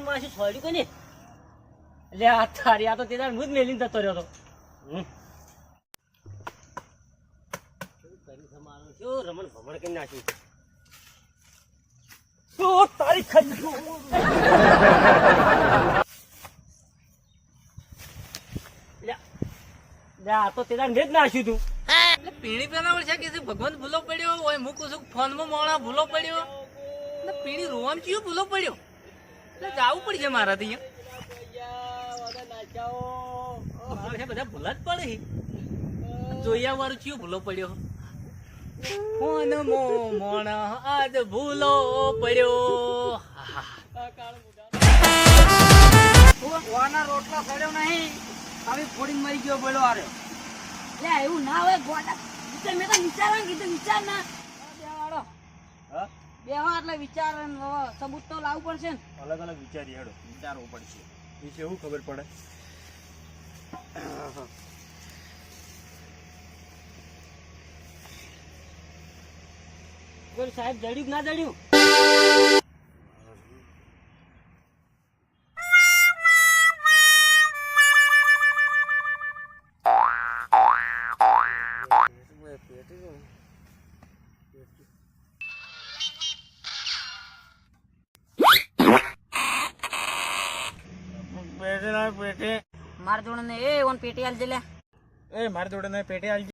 માસી છોડ્યું કે ને એટલે આ તારી આ તો તે દાડ હું જ મેલીને જતો રહ્યો તો રમણ ભમણ કરી નાખ્યું તારી આ તો તે દાડ મેં જ નાખ્યું તું એટલે પીણી પેલા છે કે ભગવાન ભૂલો પડ્યો હોય હું કહું છું ફોનમાં મોણા ભૂલો પડ્યો એટલે પીણી રોવામ ચિયો ભૂલો પડ્યો એટલે જવું પડશે મારાથી બધા ભૂલા જ પડે જોયા વાળું ચિયો ભૂલો પડ્યો ફોન મોણા આજ ભૂલો પડ્યો રોટલો સડ્યો નહીં આવી ફોડીને મરી ગયો બોલો આરે લે એવું ના હોય ગોડા મેં તો વિચારવાનું કીધું વિચાર ના બેવા એટલે વિચાર સબૂત તો લાવવું પડશે ને અલગ અલગ વિચારી હેડો વિચારવું પડશે વિશે એવું ખબર પડે બોલ સાહેબ જડ્યું ના જડ્યું માર જોડે ને એ ઓન પેટી આલ દે લે એ મારી જોડે પેટે આવી